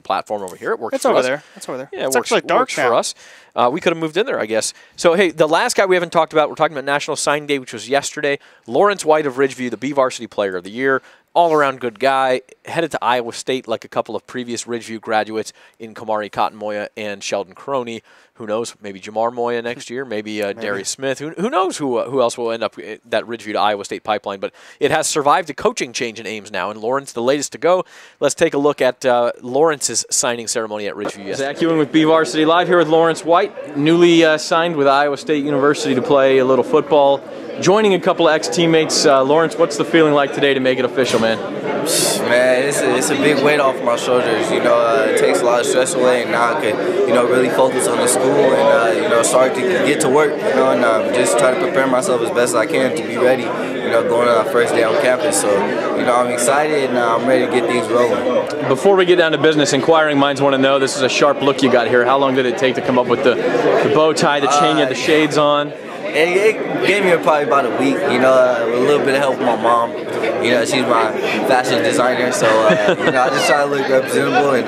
platform over here. It works It's for over us. there. It's over there. Yeah, It's it works, actually dark works for now. us. We could have moved in there, I guess. So, hey, the last guy we haven't talked about, we're talking about National Signing Day, which was yesterday. Lawrence White of Ridgeview, the BVarsity Player of the Year. All-around good guy. Headed to Iowa State like a couple of previous Ridgeview graduates in Kamari Cotton-Moya and Sheldon Croney. Who knows? Maybe Jamar Moya next year. Maybe Darius Smith. Who knows who else will end up that Ridgeview to Iowa State pipeline. But it has survived a coaching change in Ames now. And Lawrence, the latest to go. Let's take a look at Lawrence's signing ceremony at Ridgeview yesterday. Zach Ewing with BVarsity Live here with Lawrence White, newly signed with Iowa State University to play a little football. Joining a couple of ex-teammates. Lawrence, what's the feeling like today to make it official, man? Man, it's a big weight off my shoulders. You know, it takes a lot of stress away, and now I can, you know, really focus on the school and, you know, start to get to work, you know, and just try to prepare myself as best as I can to be ready, you know, going on our first day on campus. So, you know, I'm excited and I'm ready to get things rolling. Before we get down to business, inquiring minds want to know, this is a sharp look you got here. How long did it take to come up with the bow tie, the chain, you had the shades on? It gave me probably about a week, you know, with a little bit of help from my mom. You know, she's my fashion designer, so, you know, I just try to look representable and,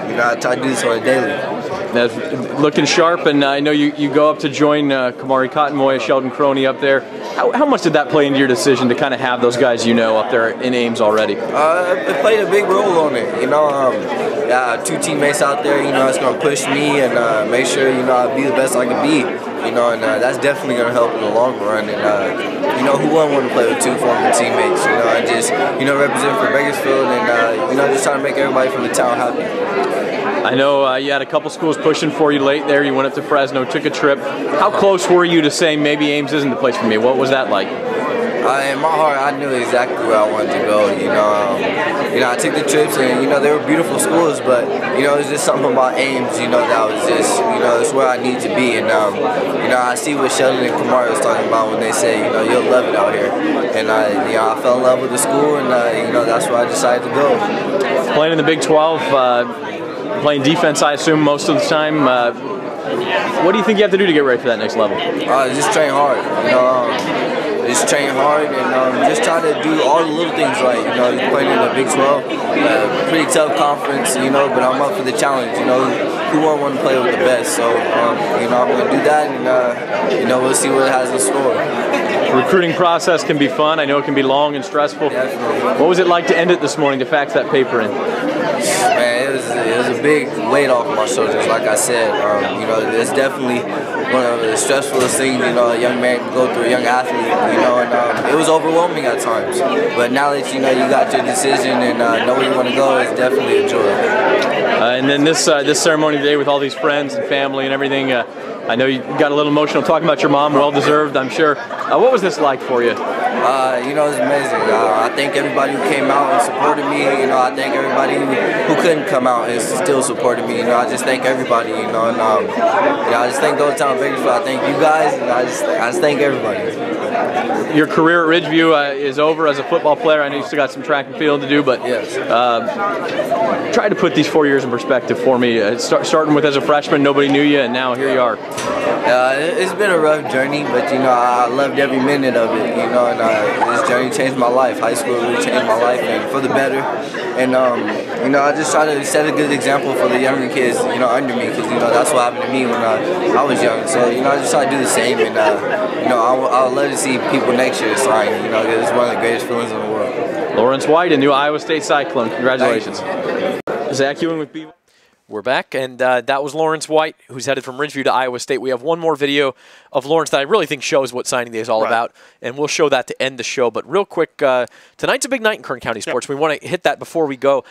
you know, I try to do this on a daily. That's looking sharp, and I know you go up to join Kamari Cotton-Moya, Sheldon Croney up there. How much did that play into your decision to kind of have those guys you know up there in Ames already? It played a big role on it, you know. Two teammates out there, you know, it's going to push me and make sure, you know, I'll be the best I can be. You know, and that's definitely going to help in the long run. And, you know, who wouldn't want to play with two former teammates, you know, and just, you know, represent for Bakersfield and, you know, just trying to make everybody from the town happy. I know you had a couple schools pushing for you late there. You went up to Fresno, took a trip. How close were you to saying maybe Ames isn't the place for me? What was that like? In my heart, I knew exactly where I wanted to go. You know, I took the trips, and you know they were beautiful schools, but you know it was just something about Ames. You know that was just, you know, it's where I need to be, and you know I see what Sheldon and Kamari was talking about when they say, you know, you'll love it out here, and you know I fell in love with the school, and you know that's where I decided to go. Playing in the Big 12, playing defense, I assume most of the time. What do you think you have to do to get ready for that next level? Just train hard. You know. Just train hard and just try to do all the little things right. You know, playing in the Big 12, pretty tough conference, you know, but I'm up for the challenge. You know, who won't want to play with the best? So, you know, I'm going to do that and, you know, we'll see what it has in store. The recruiting process can be fun. I know it can be long and stressful. Definitely. What was it like to end it this morning, to fax that paper in? Man, it was a big weight off my shoulders, like I said. You know, it's definitely one of the stressfulest things, you know, a young man can go through, a young athlete, you know, and it was overwhelming at times. But now that, you know, you got your decision and know where you want to go, it's definitely a joy. And then this ceremony today with all these friends and family and everything, I know you got a little emotional talking about your mom, well-deserved, I'm sure. What was this like for you? You know, it's amazing. I thank everybody who came out and supported me. You know, I thank everybody who couldn't come out and still supported me. You know, I just thank everybody. You know, and you know, I just thank the whole town of Bakersfield. I thank you guys, and I just thank everybody. Your career at Ridgeview is over as a football player. I know you still got some track and field to do, but yes. Try to put these 4 years in perspective for me. Starting with as a freshman, nobody knew you, and now here you are. It's been a rough journey, but you know, I loved every minute of it. You know, and this journey changed my life. High school really changed my life, and for the better. And you know, I just try to set a good example for the younger kids, you know, under me, because you know that's what happened to me when I was young. So you know, I just try to do the same, and you know, I would love to see people next year sign. You know, because it's one of the greatest feelings in the world. Lawrence White, a new Iowa State Cyclone. Congratulations. Zach Ewing with B. We're back, and that was Lawrence White, who's headed from Ridgeview to Iowa State. We have one more video of Lawrence that I really think shows what signing day is all about, and we'll show that to end the show. But real quick, tonight's a big night in Kern County sports. Yep. We want to hit that before we go.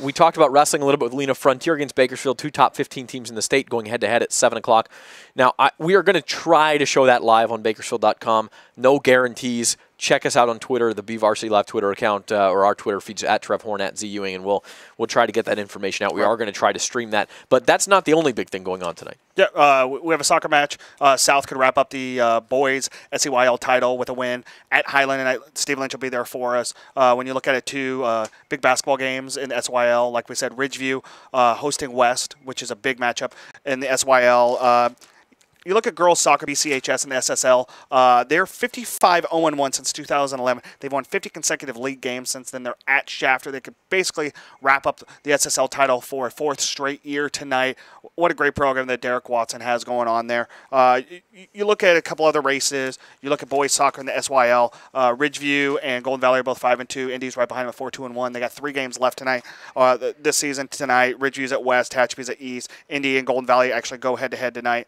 We talked about wrestling a little bit with Lena Frontier against Bakersfield, two top 15 teams in the state going head-to-head at 7 o'clock. Now, we are going to try to show that live on Bakersfield.com. No guarantees. Check us out on Twitter, the BVarsity Live Twitter account, or our Twitter feeds at Trev Horn, at Z Ewing, and we'll try to get that information out. We are going to try to stream that. But that's not the only big thing going on tonight. Yeah, we have a soccer match. South could wrap up the boys SEYL title with a win at Highland, and Steve Lynch will be there for us. When you look at it, too, big basketball games in SYL. Like we said, Ridgeview hosting West, which is a big matchup in the SYL. you look at girls soccer, BCHS, and the SSL. They're 55-0-1 since 2011. They've won 50 consecutive league games since then. They're at Shafter. They could basically wrap up the SSL title for a 4th straight year tonight. What a great program that Derek Watson has going on there. You look at a couple other races. You look at boys soccer in the SYL. Ridgeview and Golden Valley are both 5-2. Indy's right behind them at 4-2-1. They got 3 games left tonight. This season tonight, Ridgeview's at West, Hatchby's at East. Indy and Golden Valley actually go head-to-head tonight.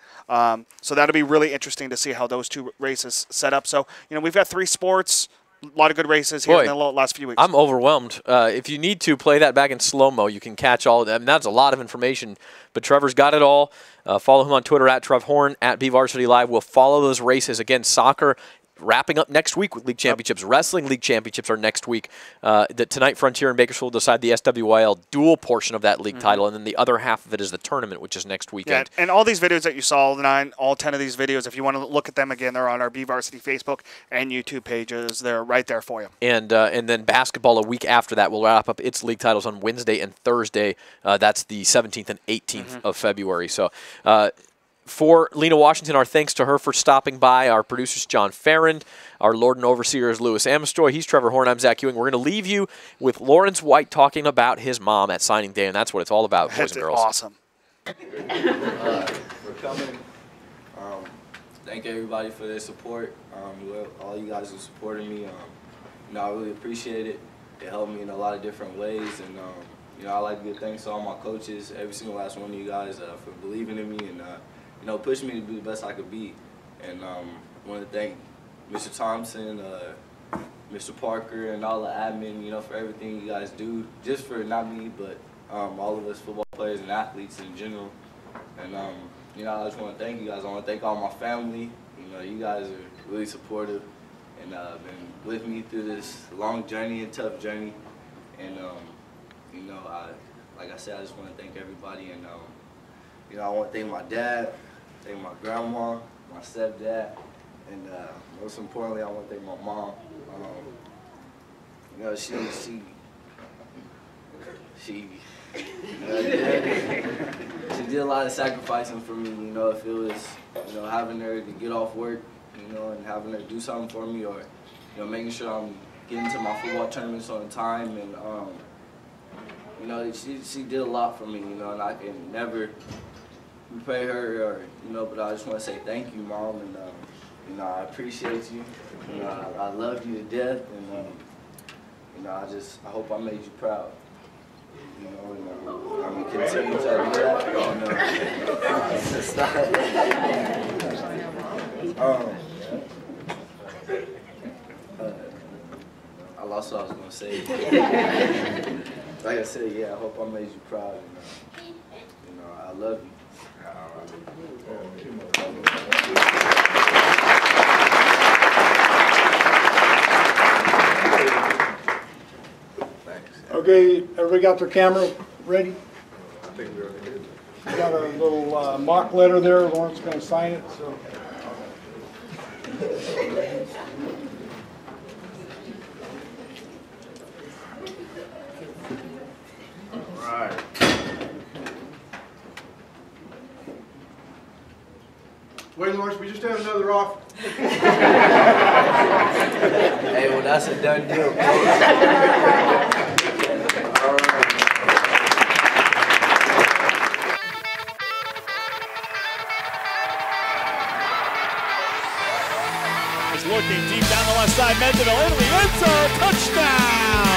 So that'll be really interesting to see how those 2 races set up. So, we've got 3 sports, a lot of good races here in the last few weeks. I'm overwhelmed. If you need to play that back in slow-mo, you can catch all of that. I mean, that's a lot of information, but Trevor's got it all. Follow him on Twitter at Trev Horn, at BVarsity Live. We'll follow those races. Again, soccer wrapping up next week with league championships. Wrestling league championships are next week. Tonight, Frontier and Bakersfield decide the SWYL dual portion of that league title, and then the other half of it is the tournament, which is next weekend. Yeah, and all these videos that you saw, all 10 of these videos, if you want to look at them again, they're on our BVarsity Facebook and YouTube pages. They're right there for you. And then basketball a week after that will wrap up its league titles on Wednesday and Thursday. That's the 17th and 18th of February. So, for Lena Washington, our thanks to her for stopping by. Our producer's John Farrand. Our Lord and Overseer is Lewis Amistoy. He's Trevor Horn. I'm Zach Ewing. We're going to leave you with Lawrence White talking about his mom at signing day, and that's what it's all about, boys and girls. Awesome. For coming. Thank everybody for their support. All you guys who supported me. I really appreciate it. It helped me in a lot of different ways, and I like to give thanks to all my coaches, every single last one of you guys for believing in me and pushing me to be the best I could be. And I want to thank Mr. Thompson, Mr. Parker, and all the admin, for everything you guys do, just for not me, but all of us football players and athletes in general. And I just want to thank you guys. I want to thank all my family. You guys are really supportive and been with me through this long journey and tough journey. And like I said, I just want to thank everybody. And I want to thank my dad, thank my grandma, my stepdad, and most importantly, I want to thank my mom. She did a lot of sacrificing for me. If it was having her to get off work, and having her do something for me, or making sure I'm getting to my football tournaments on time, and she did a lot for me, and I can never repay her, or but I just want to say thank you, Mom, and I appreciate you, I love you to death, and I hope I made you proud, and I'm gonna continue to do that, I lost what I was gonna say. Like I said, I hope I made you proud, and I love you. Okay, everybody got their camera ready? I think we already did. We got a little mock letter there. Lawrence is going to sign it. So. All right. Wait, Lawrence, we just have another off. Hey, well, that's a done deal. All right. Looking deep down the left side, Mendeville into the end zone, touchdown!